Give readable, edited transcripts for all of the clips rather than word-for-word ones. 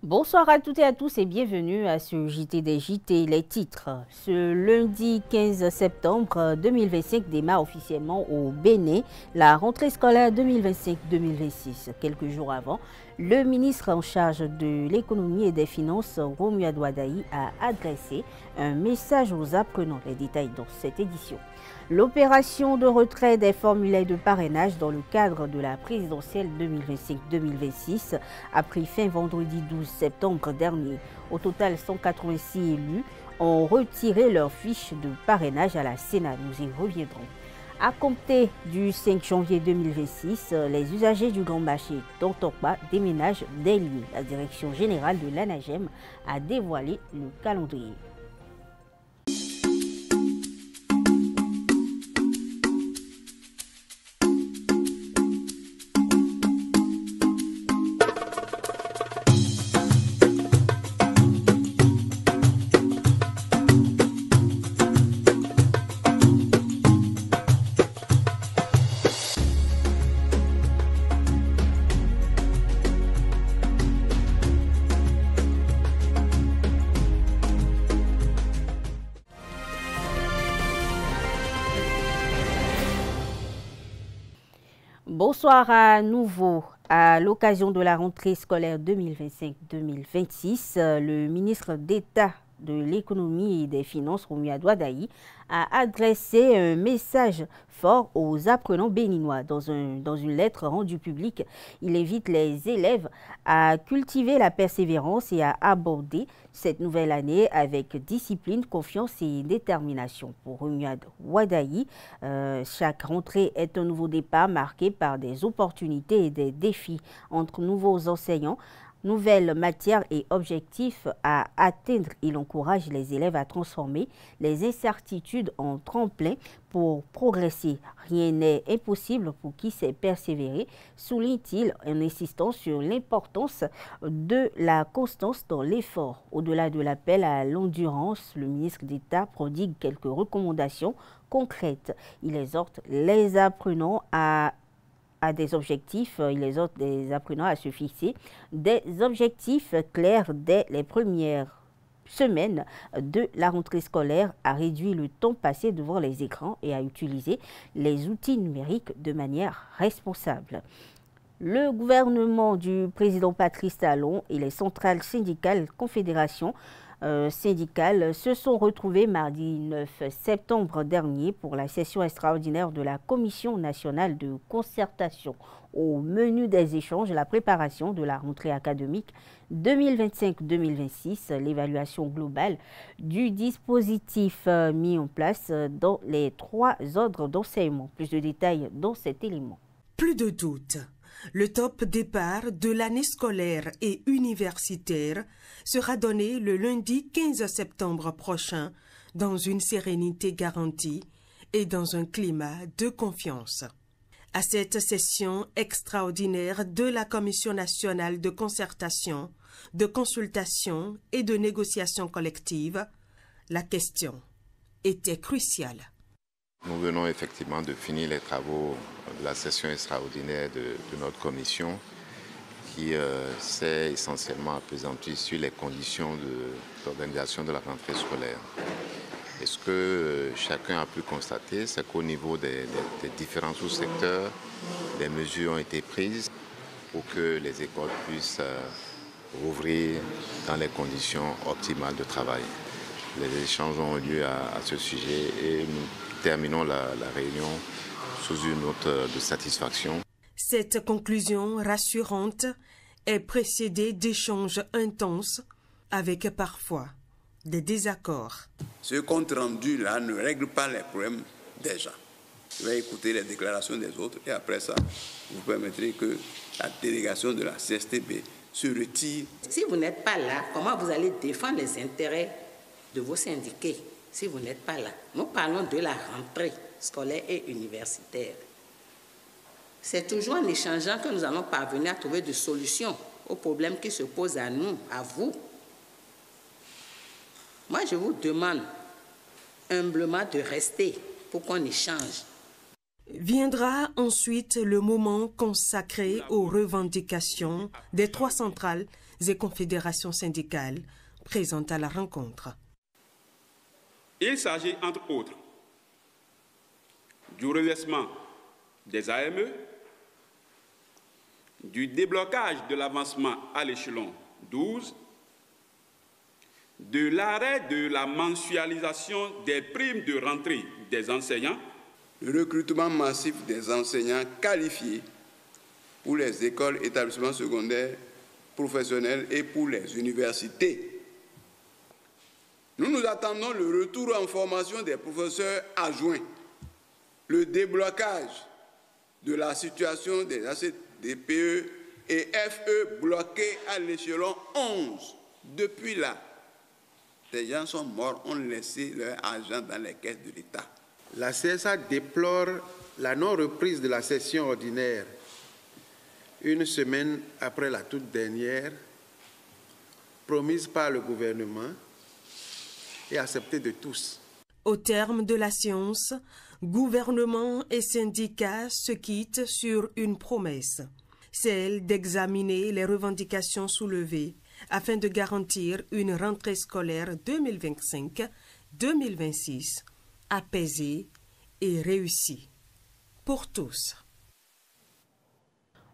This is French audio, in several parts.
Bonsoir à toutes et à tous et bienvenue à ce JT des JT. Les titres. Ce lundi 15 septembre 2025 démarre officiellement au Bénin la rentrée scolaire 2025-2026. Quelques jours avant, le ministre en charge de l'économie et des finances, Romuald Wadayi, a adressé un message aux apprenants. Les détails dans cette édition. L'opération de retrait des formulaires de parrainage dans le cadre de la présidentielle 2025-2026 a pris fin vendredi 12 septembre dernier. Au total, 186 élus ont retiré leur fiche de parrainage à la Sénat. Nous y reviendrons. À compter du 5 janvier 2026, les usagers du Grand Marché d'Ontokpa déménagent des lieux. La direction générale de l'ANAGEM a dévoilé le calendrier. Bonsoir à nouveau. À l'occasion de la rentrée scolaire 2025-2026, le ministre d'État de l'économie et des finances, Romuald Wadayi, a adressé un message fort aux apprenants béninois. Dans une lettre rendue publique, il invite les élèves à cultiver la persévérance et à aborder cette nouvelle année avec discipline, confiance et détermination. Pour Romuald Wadayi, chaque rentrée est un nouveau départ marqué par des opportunités et des défis entre nouveaux enseignants, nouvelles matières et objectifs à atteindre. Il encourage les élèves à transformer les incertitudes en tremplin pour progresser. Rien n'est impossible pour qui sait persévérer, souligne-t-il en insistant sur l'importance de la constance dans l'effort. Au-delà de l'appel à l'endurance, le ministre d'État prodigue quelques recommandations concrètes. Il exhorte les apprenants à des objectifs, il exhorte les apprenants à se fixer des objectifs clairs dès les premières semaines de la rentrée scolaire, à réduire le temps passé devant les écrans et à utiliser les outils numériques de manière responsable. Le gouvernement du président Patrice Talon et les centrales syndicales confédérations syndicales se sont retrouvés mardi 9 septembre dernier pour la session extraordinaire de la Commission nationale de concertation. Au menu des échanges, la préparation de la rentrée académique 2025-2026, l'évaluation globale du dispositif mis en place dans les 3 ordres d'enseignement. Plus de détails dans cet élément. Plus de doute. Le top départ de l'année scolaire et universitaire sera donné le lundi 15 septembre prochain dans une sérénité garantie et dans un climat de confiance. À cette session extraordinaire de la Commission nationale de concertation, de consultation et de négociation collective, la question était cruciale. Nous venons effectivement de finir les travaux de la session extraordinaire de notre commission qui s'est essentiellement appesantue sur les conditions d'organisation de la rentrée scolaire. Et ce que chacun a pu constater, c'est qu'au niveau des différents sous-secteurs, des mesures ont été prises pour que les écoles puissent rouvrir dans les conditions optimales de travail. Les échanges ont eu lieu à ce sujet et nous terminons la réunion sous une note de satisfaction. Cette conclusion rassurante est précédée d'échanges intenses avec parfois des désaccords. Ce compte rendu-là ne règle pas les problèmes des gens. Je vais écouter les déclarations des autres et après ça, vous permettrez que la délégation de la CSTB se retire. Si vous n'êtes pas là, comment vous allez défendre les intérêts de vos syndiqués si vous n'êtes pas là? Nous parlons de la rentrée scolaire et universitaire. C'est toujours en échangeant que nous allons parvenir à trouver des solutions aux problèmes qui se posent à nous, à vous. Moi, je vous demande humblement de rester pour qu'on échange. Viendra ensuite le moment consacré aux revendications des 3 centrales et confédérations syndicales présentes à la rencontre. Il s'agit entre autres du redressement des AME, du déblocage de l'avancement à l'échelon 12, de l'arrêt de la mensualisation des primes de rentrée des enseignants, le recrutement massif des enseignants qualifiés pour les écoles, établissements secondaires, professionnels et pour les universités. Nous attendons le retour en formation des professeurs adjoints, le déblocage de la situation des ACDPE et FE bloqués à l'échelon 11. Depuis là, des gens sont morts, ont laissé leur argent dans les caisses de l'État. La CSA déplore la non-reprise de la session ordinaire une semaine après la toute dernière, promise par le gouvernement et acceptée de tous. Au terme de la séance, gouvernement et syndicats se quittent sur une promesse, celle d'examiner les revendications soulevées afin de garantir une rentrée scolaire 2025-2026 apaisée et réussie pour tous.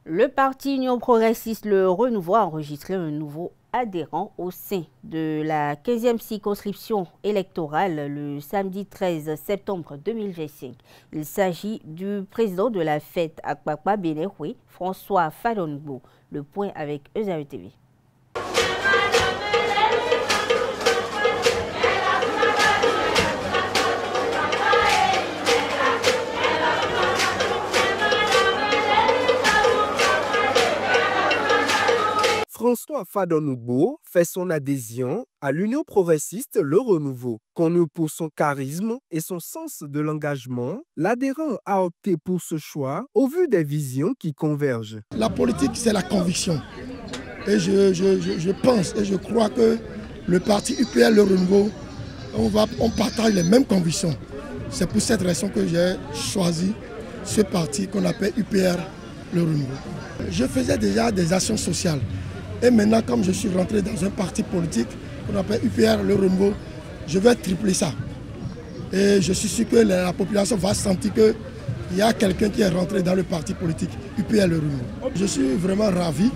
Le parti Union progressiste Le Renouveau a enregistré un nouveau adhérent au sein de la 15e circonscription électorale le samedi 13 septembre 2025. Il s'agit du président de la fête Akpakpa Benehwe, François Fadongo. Le point avec Eusave TV. François Fadongo fait son adhésion à l'Union progressiste Le Renouveau. Connu pour son charisme et son sens de l'engagement, l'adhérent a opté pour ce choix au vu des visions qui convergent. La politique, c'est la conviction. Et je pense et je crois que le parti UPR Le Renouveau, on partage les mêmes convictions. C'est pour cette raison que j'ai choisi ce parti qu'on appelle UPR Le Renouveau. Je faisais déjà des actions sociales. Et maintenant, comme je suis rentré dans un parti politique qu'on appelle UPR Le Renouveau, je vais tripler ça. Et je suis sûr que la population va sentir qu'il y a quelqu'un qui est rentré dans le parti politique UPR Le Renouveau. Je suis vraiment ravi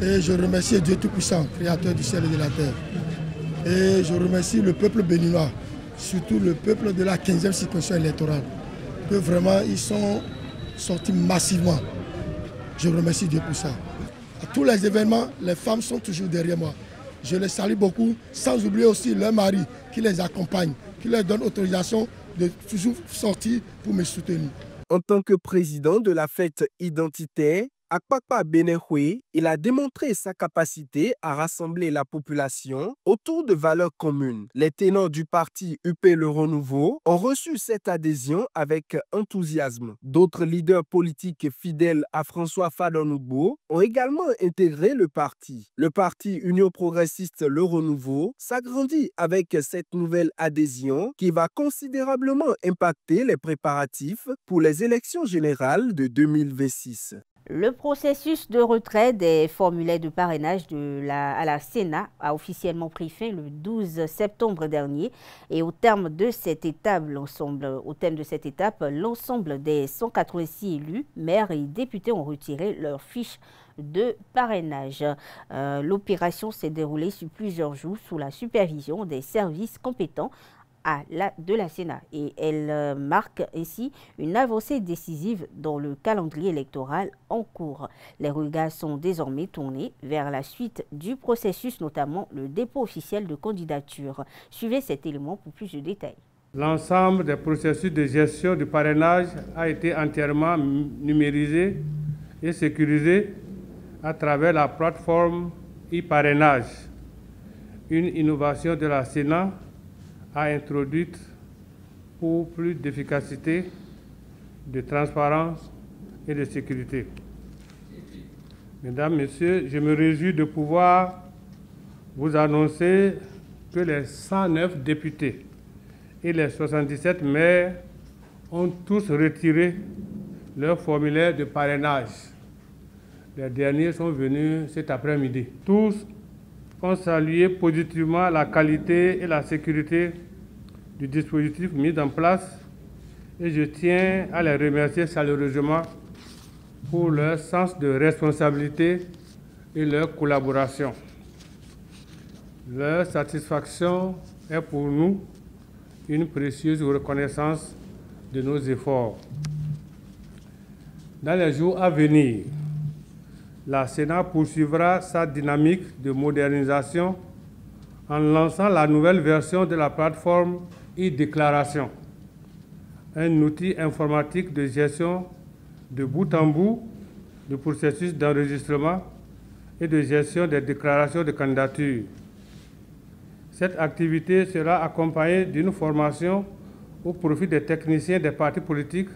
et je remercie Dieu Tout-Puissant, créateur du ciel et de la terre. Et je remercie le peuple béninois, surtout le peuple de la 15e circonscription électorale, que vraiment ils sont sortis massivement. Je remercie Dieu pour ça. À tous les événements, les femmes sont toujours derrière moi. Je les salue beaucoup, sans oublier aussi leur mari qui les accompagne, qui leur donne autorisation de toujours sortir pour me soutenir. En tant que président de la fête identitaire, Akpakpa Benehwe, il a démontré sa capacité à rassembler la population autour de valeurs communes. Les ténors du parti UP Le Renouveau ont reçu cette adhésion avec enthousiasme. D'autres leaders politiques fidèles à François Fadongo ont également intégré le parti. Le parti Union progressiste Le Renouveau s'agrandit avec cette nouvelle adhésion qui va considérablement impacter les préparatifs pour les élections générales de 2026. Le processus de retrait des formulaires de parrainage à la Sénat a officiellement pris fin le 12 septembre dernier. Et au terme de cette étape, l'ensemble des 186 élus, maires et députés ont retiré leurs fiches de parrainage. L'opération s'est déroulée sur plusieurs jours sous la supervision des services compétents de la Sénat et elle marque ainsi une avancée décisive dans le calendrier électoral en cours. Les regards sont désormais tournés vers la suite du processus, notamment le dépôt officiel de candidature. Suivez cet élément pour plus de détails. L'ensemble des processus de gestion du parrainage a été entièrement numérisé et sécurisé à travers la plateforme e-parrainage, une innovation de la Sénat a introduite pour plus d'efficacité, de transparence et de sécurité. Mesdames, Messieurs, je me réjouis de pouvoir vous annoncer que les 109 députés et les 77 maires ont tous retiré leur formulaire de parrainage. Les derniers sont venus cet après-midi. Tous ont salué positivement la qualité et la sécurité du dispositif mis en place et je tiens à les remercier chaleureusement pour leur sens de responsabilité et leur collaboration. Leur satisfaction est pour nous une précieuse reconnaissance de nos efforts. Dans les jours à venir, la Sénat poursuivra sa dynamique de modernisation en lançant la nouvelle version de la plateforme e-déclaration, un outil informatique de gestion de bout en bout du processus d'enregistrement et de gestion des déclarations de candidature. Cette activité sera accompagnée d'une formation au profit des techniciens des partis politiques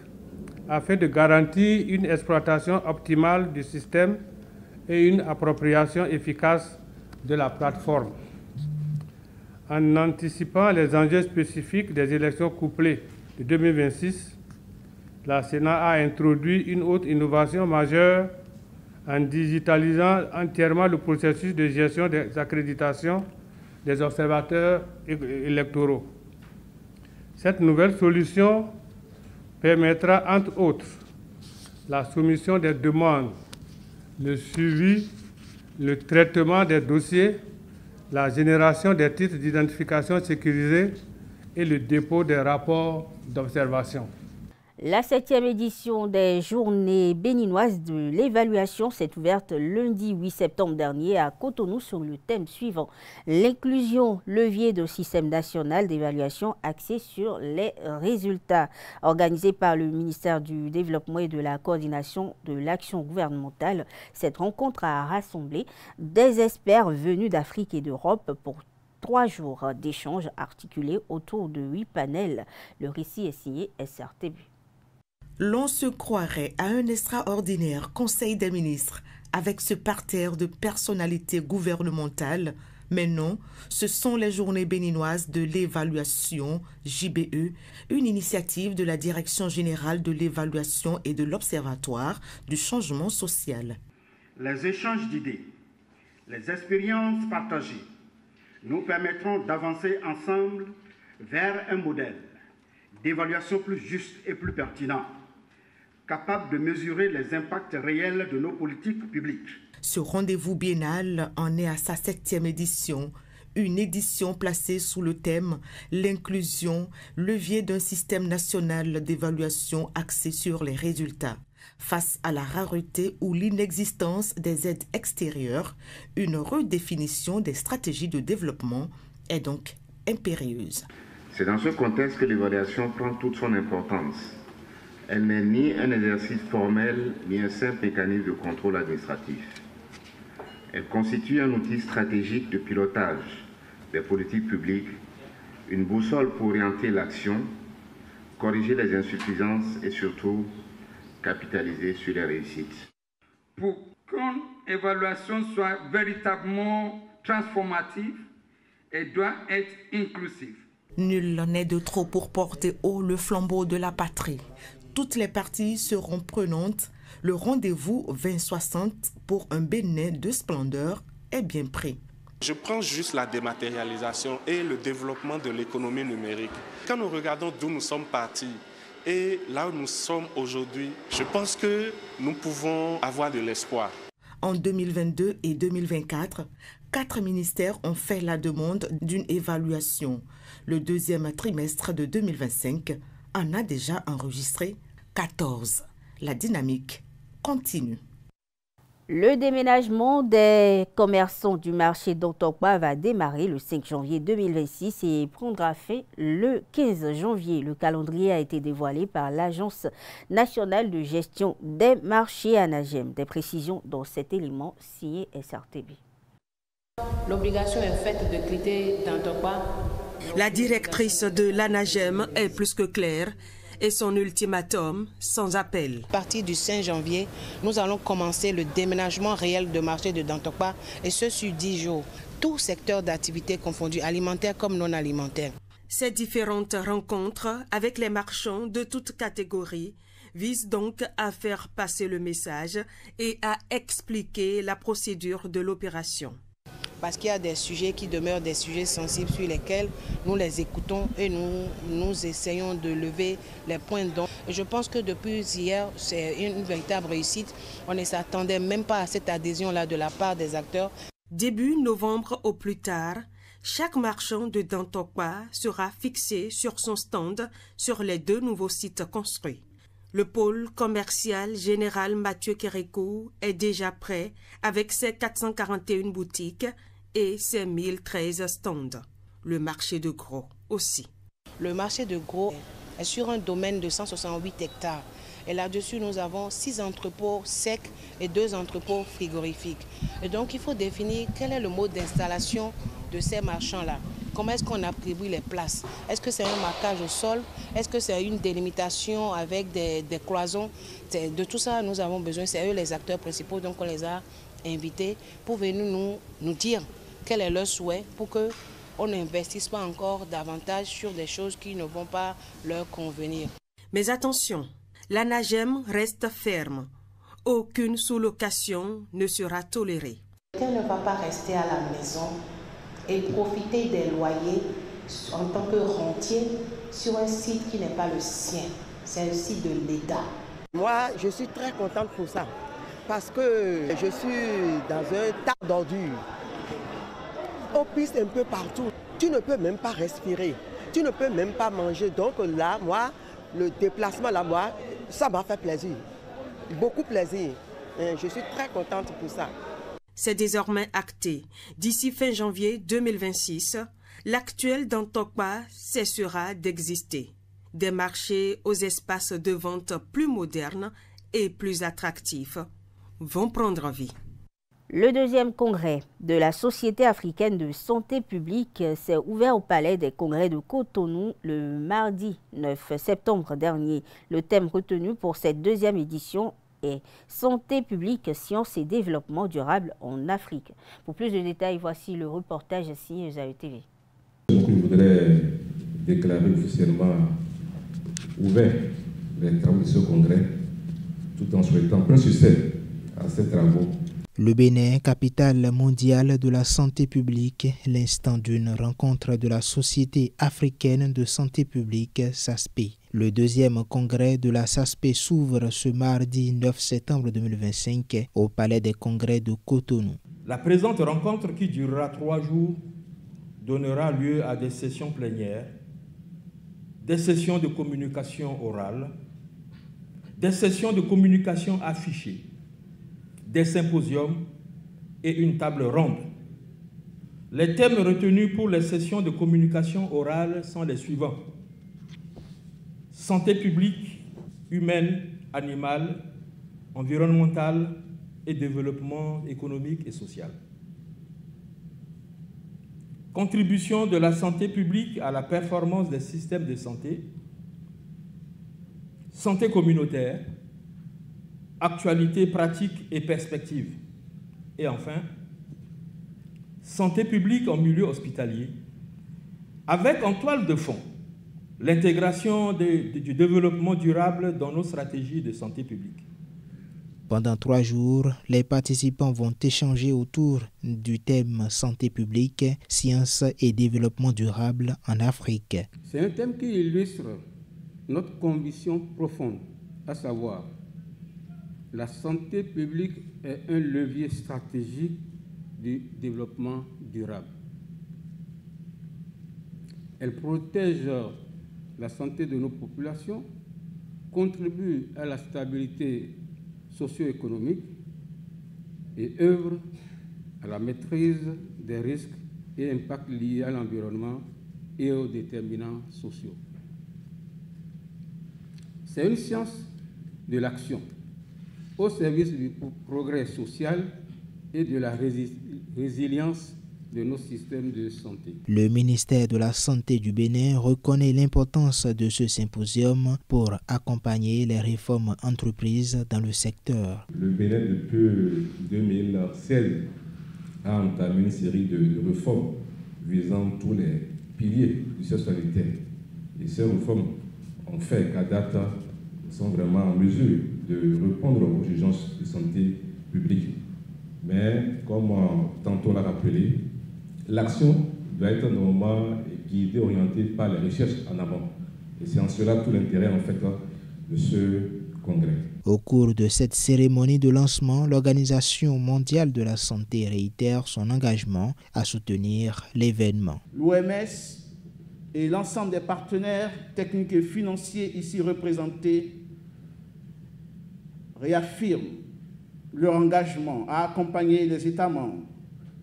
afin de garantir une exploitation optimale du système et une appropriation efficace de la plateforme. En anticipant les enjeux spécifiques des élections couplées de 2026, la Sénat a introduit une autre innovation majeure en digitalisant entièrement le processus de gestion des accréditations des observateurs électoraux. Cette nouvelle solution permettra, entre autres, la soumission des demandes, le suivi, le traitement des dossiers, la génération des titres d'identification sécurisés et le dépôt des rapports d'observation. La 7e édition des Journées béninoises de l'évaluation s'est ouverte lundi 8 septembre dernier à Cotonou sur le thème suivant: l'inclusion, levier de système national d'évaluation axé sur les résultats. Organisée par le ministère du Développement et de la Coordination de l'action gouvernementale, cette rencontre a rassemblé des experts venus d'Afrique et d'Europe pour 3 jours d'échanges articulés autour de 8 panels. Le récit est signé SRTV. L'on se croirait à un extraordinaire Conseil des ministres avec ce parterre de personnalités gouvernementales, mais non, ce sont les Journées béninoises de l'évaluation, JBE, une initiative de la Direction générale de l'évaluation et de l'Observatoire du changement social. Les échanges d'idées, les expériences partagées nous permettront d'avancer ensemble vers un modèle d'évaluation plus juste et plus pertinent, capable de mesurer les impacts réels de nos politiques publiques. Ce rendez-vous biennal en est à sa 7e édition, une édition placée sous le thème « L'inclusion, levier d'un système national d'évaluation axé sur les résultats ». Face à la rareté ou l'inexistence des aides extérieures, une redéfinition des stratégies de développement est donc impérieuse. C'est dans ce contexte que l'évaluation prend toute son importance. Elle n'est ni un exercice formel, ni un simple mécanisme de contrôle administratif. Elle constitue un outil stratégique de pilotage des politiques publiques, une boussole pour orienter l'action, corriger les insuffisances et surtout capitaliser sur les réussites. Pour qu'une évaluation soit véritablement transformative, elle doit être inclusive. Nul n'est de trop pour porter haut le flambeau de la patrie. Toutes les parties seront prenantes. Le rendez-vous 2060 pour un Bénin de splendeur est bien prêt. Je prends juste la dématérialisation et le développement de l'économie numérique. Quand nous regardons d'où nous sommes partis et là où nous sommes aujourd'hui, je pense que nous pouvons avoir de l'espoir. En 2022 et 2024, 4 ministères ont fait la demande d'une évaluation. Le deuxième trimestre de 2025 en a déjà enregistré 14. La dynamique continue. Le déménagement des commerçants du marché d'Antokpa va démarrer le 5 janvier 2026 et prendra fin le 15 janvier. Le calendrier a été dévoilé par l'Agence nationale de gestion des marchés ANAGEM. Des précisions dans cet élément signé SRTV. L'obligation est faite de quitter d'Antokpa. La directrice de l'ANAGEM est plus que claire et son ultimatum sans appel. À partir du 5 janvier, nous allons commencer le déménagement réel de marché de Dantokpa et ce sur 10 jours. Tout secteur d'activité confondu, alimentaire comme non alimentaire. Ces différentes rencontres avec les marchands de toutes catégories visent donc à faire passer le message et à expliquer la procédure de l'opération. Parce qu'il y a des sujets qui demeurent des sujets sensibles sur lesquels nous les écoutons et nous essayons de lever les points d'ombre. Je pense que depuis hier, c'est une véritable réussite. On ne s'attendait même pas à cette adhésion-là de la part des acteurs. Début novembre au plus tard, chaque marchand de Dantokpa sera fixé sur son stand sur les 2 nouveaux sites construits. Le pôle commercial général Mathieu Kérékou est déjà prêt avec ses 441 boutiques et ses 1013 stands. Le marché de gros aussi. Le marché de gros est sur un domaine de 168 hectares. Et là-dessus, nous avons 6 entrepôts secs et 2 entrepôts frigorifiques. Et donc, il faut définir quel est le mode d'installation de ces marchands-là. Comment est-ce qu'on attribue les places? Est-ce que c'est un marquage au sol? Est-ce que c'est une délimitation avec des cloisons? De tout ça, nous avons besoin. C'est eux les acteurs principaux, donc on les a invités pour venir nous dire quel est leur souhait pour qu'on n'investisse pas encore davantage sur des choses qui ne vont pas leur convenir. Mais attention, l'ANAGEM reste ferme. Aucune sous-location ne sera tolérée. Quelqu'un ne va pas rester à la maison et profiter des loyers en tant que rentier sur un site qui n'est pas le sien. C'est un site de l'État. Moi, je suis très contente pour ça, parce que je suis dans un tas d'ordures. On pisse un peu partout. Tu ne peux même pas respirer. Tu ne peux même pas manger. Donc là, moi, le déplacement là, moi, ça m'a fait plaisir. Beaucoup plaisir. Je suis très contente pour ça. C'est désormais acté. D'ici fin janvier 2026, l'actuel Dantokpa cessera d'exister. Des marchés aux espaces de vente plus modernes et plus attractifs vont prendre vie. Le 2e congrès de la Société africaine de santé publique s'est ouvert au Palais des Congrès de Cotonou le mardi 9 septembre dernier. Le thème retenu pour cette 2e édition est Santé publique, sciences et développement durable en Afrique. Pour plus de détails, voici le reportage signé Zaï TV. Je voudrais déclarer officiellement ouvert les travaux de ce congrès, tout en souhaitant plein succès à ces travaux. Le Bénin, capitale mondiale de la santé publique, l'instant d'une rencontre de la Société africaine de santé publique, SASP. Le 2e congrès de la SASP s'ouvre ce mardi 9 septembre 2025 au Palais des Congrès de Cotonou. La présente rencontre, qui durera 3 jours, donnera lieu à des sessions plénières, des sessions de communication orale, des sessions de communication affichée, des symposiums et une table ronde. Les thèmes retenus pour les sessions de communication orale sont les suivants: santé publique, humaine, animale, environnementale et développement économique et social. Contribution de la santé publique à la performance des systèmes de santé, santé communautaire, actualité, pratique et perspectives. Et enfin, santé publique en milieu hospitalier, avec en toile de fond l'intégration du développement durable dans nos stratégies de santé publique. Pendant 3 jours, les participants vont échanger autour du thème santé publique, sciences et développement durable en Afrique. C'est un thème qui illustre notre conviction profonde, à savoir la santé publique est un levier stratégique du développement durable. Elle protège la santé de nos populations, contribue à la stabilité socio-économique et œuvre à la maîtrise des risques et impacts liés à l'environnement et aux déterminants sociaux. C'est une science de l'action au service du progrès social et de la résilience de nos systèmes de santé. Le ministère de la Santé du Bénin reconnaît l'importance de ce symposium pour accompagner les réformes entreprises dans le secteur. Le Bénin, depuis 2016, a entamé une série de réformes visant tous les piliers du système sanitaire. Et ces réformes ont fait qu'à date, nous sommes vraiment en mesure de répondre aux urgences de santé publique. Mais, comme tantôt l'a rappelé, l'action doit être normalement guidée, orientée par les recherches en amont. Et c'est en cela tout l'intérêt, en fait, de ce congrès. Au cours de cette cérémonie de lancement, l'Organisation mondiale de la santé réitère son engagement à soutenir l'événement. L'OMS et l'ensemble des partenaires techniques et financiers ici représentés réaffirment leur engagement à accompagner les États membres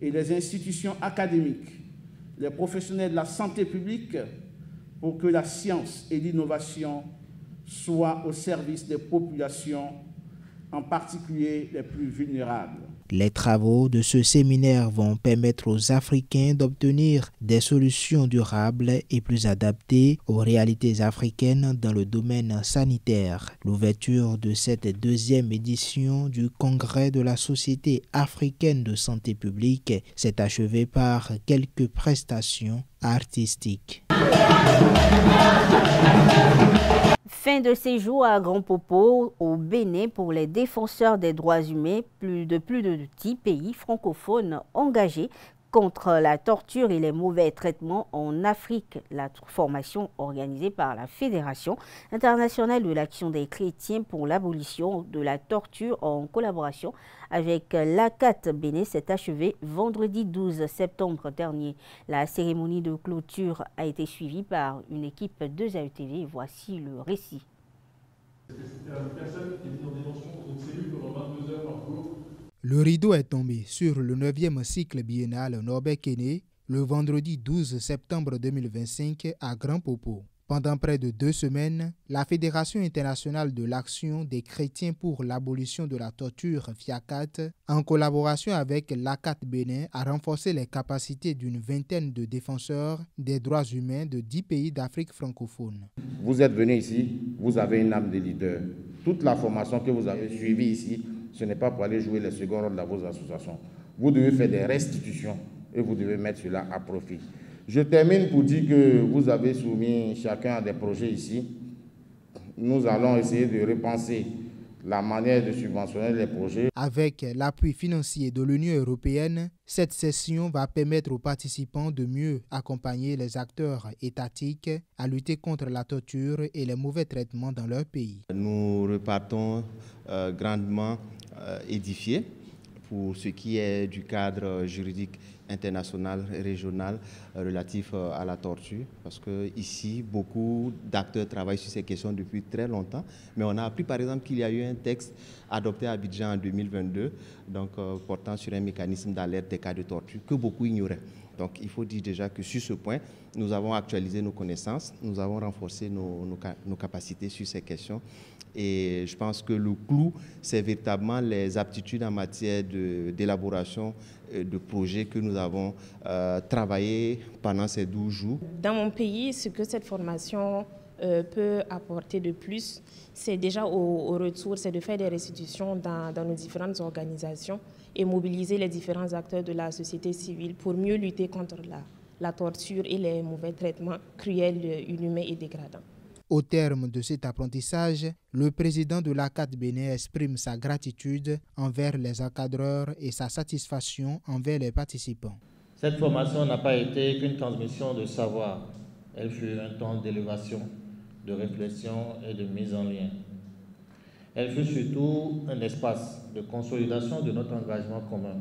et les institutions académiques, les professionnels de la santé publique, pour que la science et l'innovation soient au service des populations, en particulier les plus vulnérables. Les travaux de ce séminaire vont permettre aux Africains d'obtenir des solutions durables et plus adaptées aux réalités africaines dans le domaine sanitaire. L'ouverture de cette deuxième édition du Congrès de la Société africaine de santé publique s'est achevée par quelques prestations artistiques. Fin de séjour à Grand Popo au Bénin pour les défenseurs des droits humains de plus de 10 pays francophones engagés contre la torture et les mauvais traitements en Afrique. La formation organisée par la Fédération internationale de l'action des chrétiens pour l'abolition de la torture en collaboration avec l'ACAT Bénin s'est achevée vendredi 12 septembre dernier. La cérémonie de clôture a été suivie par une équipe de ZAE-TV. Voici le récit. Le rideau est tombé sur le 9e cycle biennal Norbert Kené le vendredi 12 septembre 2025 à Grand Popo. Pendant près de 2 semaines, la Fédération internationale de l'action des chrétiens pour l'abolition de la torture FIACAT, en collaboration avec l'ACAT Bénin, a renforcé les capacités d'une vingtaine de défenseurs des droits humains de 10 pays d'Afrique francophone. Vous êtes venus ici, vous avez une âme de leader. Toute la formation que vous avez suivie ici, ce n'est pas pour aller jouer les seconds rôles dans vos associations. Vous devez faire des restitutions et vous devez mettre cela à profit. Je termine pour dire que vous avez soumis chacun à des projets ici. Nous allons essayer de repenser la manière de subventionner les projets. Avec l'appui financier de l'Union européenne, cette session va permettre aux participants de mieux accompagner les acteurs étatiques à lutter contre la torture et les mauvais traitements dans leur pays. Nous repartons grandement édifiés pour ce qui est du cadre juridique international et régional relatif à la torture, parce que ici beaucoup d'acteurs travaillent sur ces questions depuis très longtemps, mais on a appris par exemple qu'il y a eu un texte adopté à Abidjan en 2022, donc portant sur un mécanisme d'alerte des cas de torture que beaucoup ignoraient. Donc il faut dire déjà que sur ce point, nous avons actualisé nos connaissances, nous avons renforcé nos capacités sur ces questions. Et je pense que le clou, c'est véritablement les aptitudes en matière d'élaboration de projets que nous avons travaillé pendant ces 12 jours. Dans mon pays, ce que cette formation peut apporter de plus, c'est déjà au retour, c'est de faire des restitutions dans nos différentes organisations et mobiliser les différents acteurs de la société civile pour mieux lutter contre la torture et les mauvais traitements cruels, inhumains et dégradants. Au terme de cet apprentissage, le président de l'ACAT Bénin exprime sa gratitude envers les encadreurs et sa satisfaction envers les participants. Cette formation n'a pas été qu'une transmission de savoir. Elle fut un temps d'élévation, de réflexion et de mise en lien. Elle fut surtout un espace de consolidation de notre engagement commun,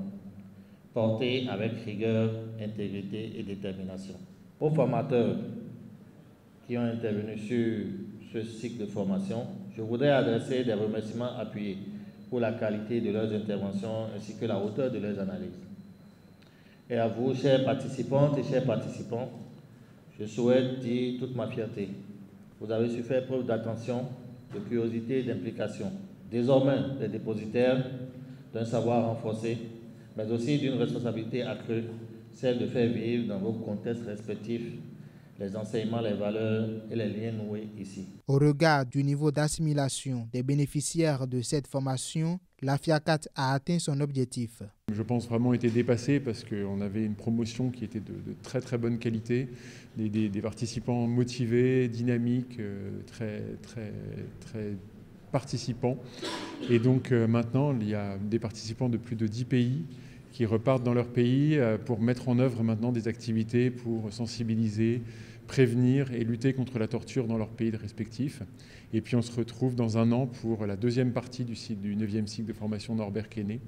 porté avec rigueur, intégrité et détermination. Aux formateurs qui ont intervenu sur ce cycle de formation, je voudrais adresser des remerciements appuyés pour la qualité de leurs interventions ainsi que la hauteur de leurs analyses. Et à vous, chères participantes et chers participants, je souhaite dire toute ma fierté. Vous avez su faire preuve d'attention, de curiosité et d'implication. Désormais, les dépositaires d'un savoir renforcé, mais aussi d'une responsabilité accrue, celle de faire vivre dans vos contextes respectifs les enseignements, les valeurs et les liens noués ici. Au regard du niveau d'assimilation des bénéficiaires de cette formation, la FIACAT a atteint son objectif. Je pense vraiment été dépassé parce qu'on avait une promotion qui était de très très bonne qualité, des participants motivés, dynamiques, très participants. Et donc maintenant, il y a des participants de plus de 10 pays qui repartent dans leur pays pour mettre en œuvre maintenant des activités pour sensibiliser, prévenir et lutter contre la torture dans leurs pays respectifs. Et puis on se retrouve dans un an pour la deuxième partie du 9e cycle de formation Norbert Kenney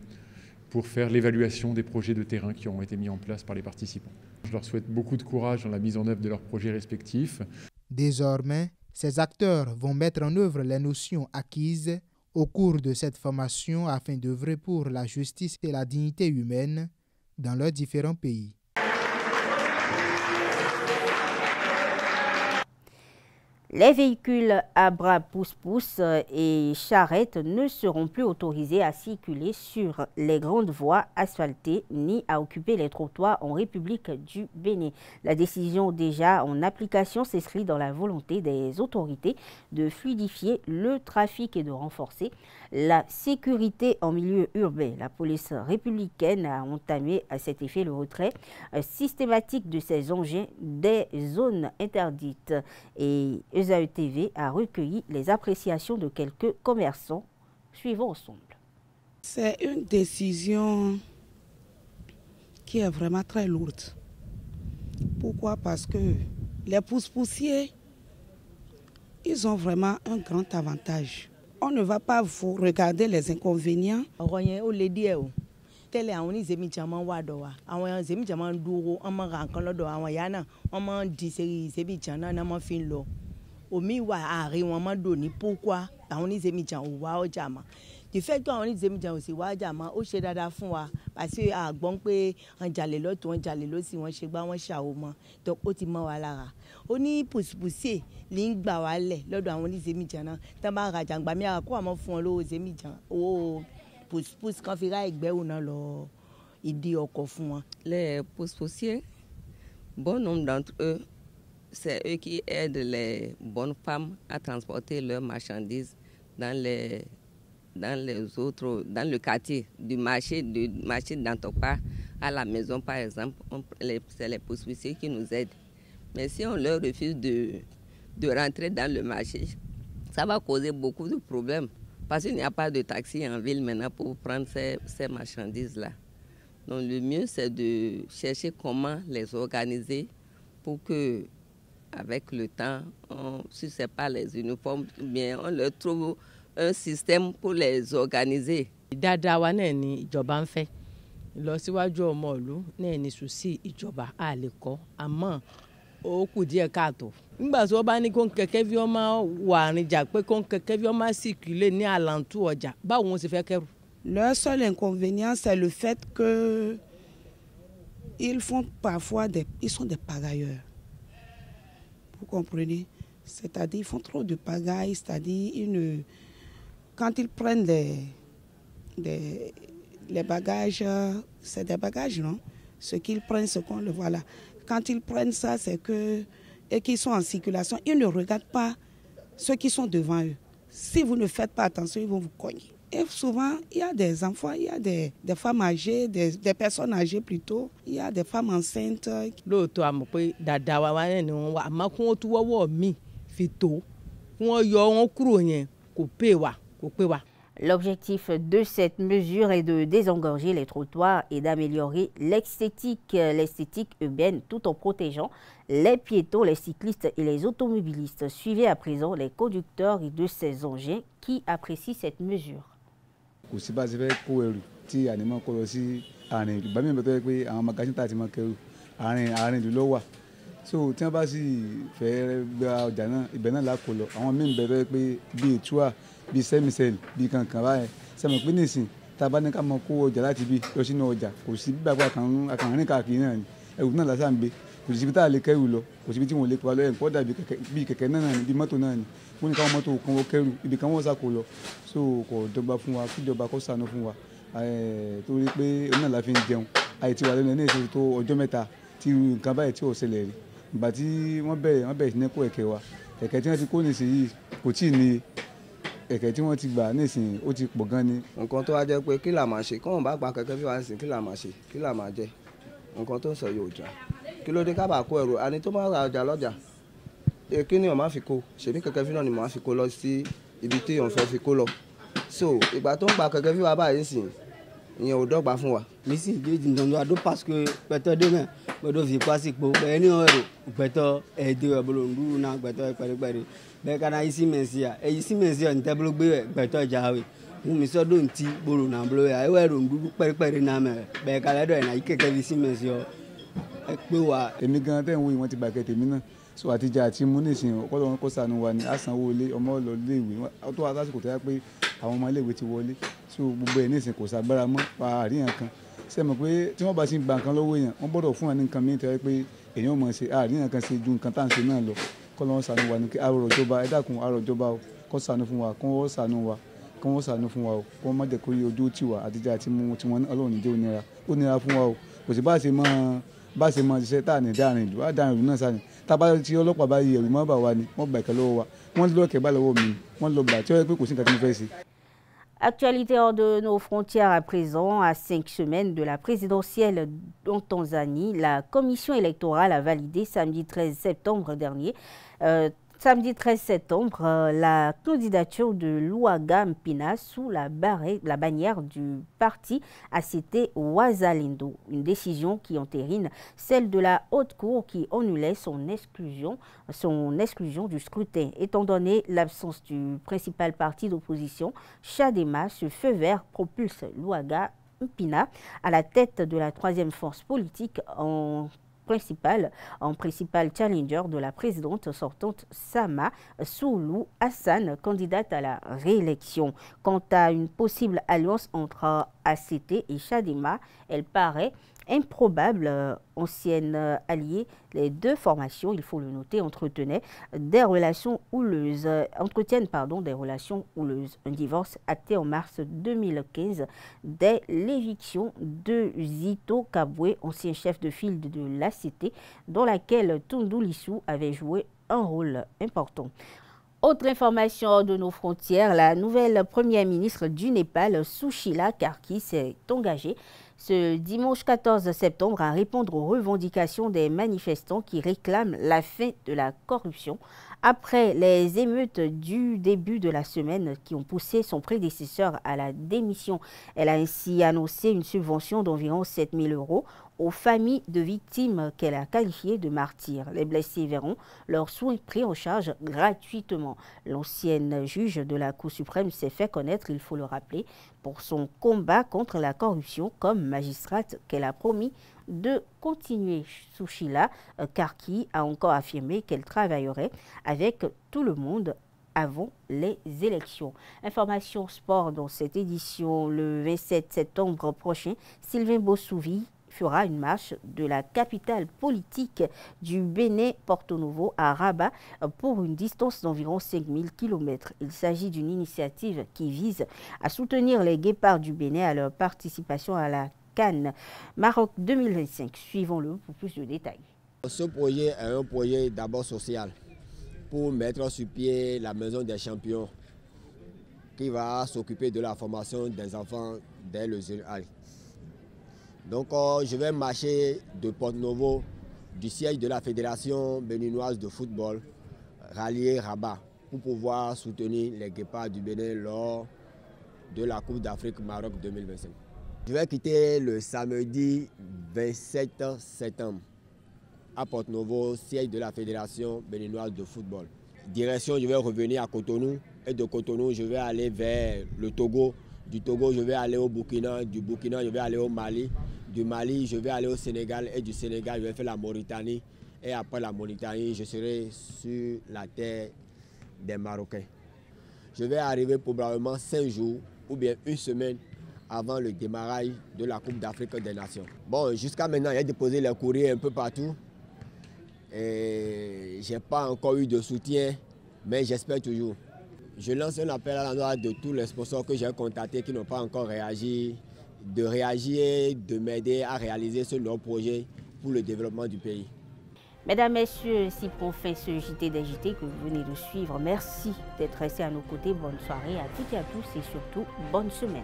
pour faire l'évaluation des projets de terrain qui ont été mis en place par les participants. Je leur souhaite beaucoup de courage dans la mise en œuvre de leurs projets respectifs. Désormais, ces acteurs vont mettre en œuvre les notions acquises au cours de cette formation afin d'œuvrer pour la justice et la dignité humaine dans leurs différents pays. Les véhicules à bras pousse-pousse et charrettes ne seront plus autorisés à circuler sur les grandes voies asphaltées ni à occuper les trottoirs en République du Bénin. La décision déjà en application s'inscrit dans la volonté des autorités de fluidifier le trafic et de renforcer la sécurité en milieu urbain. La police républicaine a entamé à cet effet le retrait systématique de ces engins des zones interdites et ESAE-TV a recueilli les appréciations de quelques commerçants. Suivons ensemble. C'est une décision qui est vraiment très lourde. Pourquoi? Parce que les pousse-poussiers, ils ont vraiment un grand avantage. On ne va pas vous regarder les inconvénients. Tele àwọn zemi jaman wa do wa àwọn zemi jaman duro on ma ran kan lọ́dọ̀ àwọn ya na on ma di seri zebi jana na ma fin lọ omi wa àárín wọn ma do ní pourquoi àwọn zemi jan o wa ọjà ma the fact que àwọn zemi jan o sì wá ọjà ma ó ṣe dáadáa fún wa parce que a gbọ́ pé on jalè lọ́tùn on jalè lósì wọ́n ṣe gbá wọ́n ṣàwò mọ́ donc ó ti mọ́ wa lára ó ní pousse-poussier li ń gbà wá lẹ̀ lọ́dọ̀ àwọn zemi jan na tán bá rajà ngba mi ara ko àmọ́ fún wọn lówó zemi jan owó pousse-pousse quand fira ẹgbẹ́ òun náà lọ ìdí ọkọ̀ fún wọn. Les pousse-poussiers, bon nombre d'entre eux, c'est eux qui aident les bonnes femmes à transporter leurs marchandises dans le quartier du marché d'Antokpa à la maison par exemple. C'est les pousse-poussiers qui nous aident. Mais si on leur refuse de rentrer dans le marché, ça va causer beaucoup de problèmes. Parce qu'il n'y a pas de taxi en ville maintenant pour prendre ces marchandises-là. Donc le mieux, c'est de chercher comment les organiser pour que, avec le temps, si ce n'est pas les uniformes, bien on leur trouve un système pour les organiser. Dáadáa wa náà ni ìjọba ń fẹ́. Ìlọsíwájú ọmọ ìlú náà ni sùsì ìjọba a lè kọ́ àmọ́ ó kù díẹ̀ káàtó. Nígbà tí wọ́n bá ní kó ń kẹ̀kẹ́ bí wọ́n máa wà àrìnjà pé kó ń kẹ̀kẹ́ bí wọ́n máa circuler ní àlàntú ọjà báwo wọ́n sì fẹ́ kẹ́rù. Leur seul inconvénient, c'est le fait que ils font parfois ils sont des pagailleurs. Vous comprenez? C'est-à-dire ils font trop de pagaille, c'est-à-dire quand ils prennent les bagages, c'est des bagages, non? Ce qu'ils prennent, ce qu'on le voit là. Quand ils prennent ça, c'est que et qu'ils sont en circulation, ils ne regardent pas ceux qui sont devant eux. Si vous ne faites pas attention, ils vont vous cogner. Et souvent, il y a des enfants, il y a des femmes âgées, des personnes âgées plutôt, il y a des femmes enceintes. Lóòótọ́ àmọ́ pé dáadáa wa náà ni wọ́n wà àmọ́ kí wọ́n tún wọ́wọ́ mi fi tó kí wọ́n yọ wọn kúrò yẹn kò pé wa. L'objectif de cette mesure est de désengorger les trottoirs et d'améliorer l'esthétique urbaine tout en protégeant les piétons, les cyclistes et les automobilistes. Suivez à présent les conducteurs de ces engins qui apprécient cette mesure. So tí wọ́n bá sì fẹ́ gba ọjà náà ibẹ̀ náà lákò lọ àwọn míì bẹ̀rẹ̀ pé bíi ètúà bíi sẹ́mísẹ́lì bíi kankan báyẹn sẹ́mi pé nísìn tá a bá ní ká mọ kó ọjà láti bí lọ sínú ọjà kò sí bí bàbá àkànrin káàkiri náà ni ẹrù náà lásán gbé kò síbi tá a lè kẹrù lọ kò síbi tí wọn lè pa lọ ẹ̀kọ́ dàbí bíi kẹ̀kẹ́ náà ni bíi mọ́tò náà ni wọ́n ní káwọn mọ́tò kan wọ́n kẹrù ibì kan wọ́n sàkó lọ so kò dọ́gba fún wa kíjọba kó ṣàánú fún wa torí pé oní náà la fi ń jẹun àìtí wà lẹ́nu ẹ̀ ní ìṣòro tó ọjọ́ mẹ́ta tí nǹkan báyìí tí ò ṣẹlẹ̀ rí ìgbà tí wọ́n bẹ̀rẹ̀ sí ní kó ẹ̀kẹ́ wa ẹ̀kẹ́ tí wọ́n ti kó nísìnyí kò tí ì ní ẹ̀kẹ́ tí wọ́n ti gbà nísìnyí ó ti pọ̀ gan ni. nǹkan tó wá jẹ́ pé kí là máa ṣe kọ́ńtà bá gba kẹ̀kẹ́ bí wàá sìn kí là máa ṣe kí là máa jẹ nǹkan tó ń sọ yóò jà kí ló dé ká bá kó ẹrù àní tó máa ra ọjà lọ́jà kí ni ọ̀ máa fi kó ṣèbí kẹ̀kẹ́ fi náà ni màá fi kó lọ sí ibi tí èèyàn fẹ́ fi kó lọ so ìgbà tó ń gba kẹ̀kẹ́ fi wá báyìí sìn ìyẹn ò dọ́gba fún wa. mi sì dé ìdìndàn àdó pàṣẹ pẹ̀tọ́ dé náà gbọ́dọ̀ fi pàṣípò bẹ́ẹ̀ ní ọ̀rọ̀ pẹ̀tọ́ ẹ̀ẹ́dẹ́ ọ̀bọ̀lọ̀ ndúró náà pẹ̀tọ́ pẹ̀rẹ̀pẹ̀rẹ̀ bẹ́ẹ̀ ká náà yìí símẹ̀nsì à ntẹ́bùlọ̀ gbé pẹ̀tọ́ jáwé mo mi sọ́dọ̀ ntí gbòòrò náà bolo yà ẹ̀wọ̀ ẹ̀rọ ndúró pẹ̀rẹ̀pẹ̀rẹ̀ náà mẹ́rẹ̀ bẹ́ẹ̀ ká lẹ́dọ̀ ẹ̀ náà yìí kẹ̀kẹ́ fi símẹ̀nsì ọ ẹ pé wa. èmi gan tẹ́ ń wo ìwọ̀n ti bàkẹ́ tèmi náà so àtijọ́ àti mú nísìnyí ọ̀pọ̀lọpọ̀ kó sànù wa ni àsanwó ilé ọmọ lọ léèwé tó wà lásìkò tó yá pé àwọn ọmọ iléèwé ti wọlé so gbogbo ẹ̀ nísìnyí kò sàgbára mọ́ àríyàn kan ṣe mọ̀ pé tí wọ́n bá ti gba nǹkan lọ́wọ́ èèyàn wọ́n gbọ́dọ̀ fún wa ní nǹkan mìíràn tó yẹ pé èèyàn mọ̀ ṣe àríyàn kan ṣe ju nǹkan tá à ń ṣe náà lọ kọ́ lọ́wọ́ sànù wa ní kí àrò ìjọba ẹ dákun àrò ìjọba o kọ́ sànù fún wa kọ́ wọ́n sànù wa kọ́ wọ́n sànù fún wa o kọ́ má jẹ́ kó yẹ ojú tì wá àtijọ́ àti mú tiwọn ọlọ́run níjẹ́ ó nira fún wa o kò sí bá ṣe mọ ṣiṣẹ́ tá à ní dáàrin ìlú àdáàrin ìlú náà sáà ní tábà tí ọlọ́pàá bá yẹ ẹ̀rù mọ́ bà wá ni wọ́n gba ìkẹ́ lọ́wọ́ wa wọ́n lọ́ọ̀kẹ́ bá lọ́wọ́ mi wọ́n lọ gbà tí ó yẹ pé kò sí nǹkan tí mo fẹ́ ṣe. Actualité hors de nos frontières à présent, à 5 semaines de la présidentielle en Tanzanie, la commission électorale a validé samedi 13 septembre dernier la candidature de Luhaga Mpina sous la bannière du parti ACT Wazalendo. Une décision qui entérine celle de la Haute Cour qui annulait son exclusion du scrutin. Étant donné l'absence du principal parti d'opposition, Chadema, ce feu vert propulse Luhaga Mpina à la tête de la troisième force politique en principal challenger de la présidente sortante Sama Suluhu Hassan, candidate à la réélection. Quant à une possible alliance entre ACT et Chadema, elle paraît improbable. Anciennes alliées, les deux formations, il faut le noter, entretiennent des relations houleuses. Un divorce acté en mars 2015 dès l'éviction de Zito Kabwe, ancien chef de file de l'ACT, dans laquelle Tundu Lissu avait joué un rôle important. Autre information de nos frontières, la nouvelle première ministre du Népal, Sushila Karki, s'est engagée ce dimanche 14 septembre à répondre aux revendications des manifestants qui réclament la fin de la corruption après les émeutes du début de la semaine qui ont poussé son prédécesseur à la démission. Elle a ainsi annoncé une subvention d'environ 7 000 € aux familles de victimes qu'elle a qualifiées de martyrs. Les blessés verront leurs soins pris en charge gratuitement. L'ancienne juge de la Cour suprême s'est fait connaître, il faut le rappeler, pour son combat contre la corruption comme magistrate qu'elle a promis de continuer. Sushila Karki a encore affirmé qu'elle travaillerait avec tout le monde avant les élections. Information sport dans cette édition le 27 septembre prochain. Sylvain Bossouvi fera une marche de la capitale politique du Bénin, Porto Novo, à Rabat, pour une distance d'environ 5000 km. Il s'agit d'une initiative qui vise à soutenir les guépards du Bénin à leur participation à la CAN Maroc 2025. Suivons-le pour plus de détails. Ce projet est un projet d'abord social pour mettre sur pied la maison des champions qui va s'occuper de la formation des enfants dès le jeune âge. Donc je vais marcher de Porto Novo, du siège de la Fédération béninoise de football, rallier Rabat, pour pouvoir soutenir les guépards du Bénin lors de la Coupe d'Afrique Maroc 2025. Je vais quitter le samedi 27 septembre à Porto Novo, siège de la Fédération béninoise de football. Direction, je vais revenir à Cotonou et de Cotonou, je vais aller vers le Togo. Du Togo, je vais aller au Burkina. Du Burkina, je vais aller au Mali. Du Mali, je vais aller au Sénégal. Et du Sénégal, je vais faire la Mauritanie. Et après la Mauritanie, je serai sur la terre des Marocains. Je vais arriver probablement 5 jours ou bien une semaine avant le démarrage de la Coupe d'Afrique des Nations. Bon, jusqu'à maintenant, j'ai déposé les courriers un peu partout. Et je n'ai pas encore eu de soutien, mais j'espère toujours. Je lance un appel à l'endroit de tous les sponsors que j'ai contactés qui n'ont pas encore réagi, de réagir, de m'aider à réaliser ce nouveau projet pour le développement du pays. Mesdames, Messieurs, ainsi prend fin ce JT des JT que vous venez de suivre. Merci d'être restés à nos côtés. Bonne soirée à toutes et à tous et surtout, bonne semaine.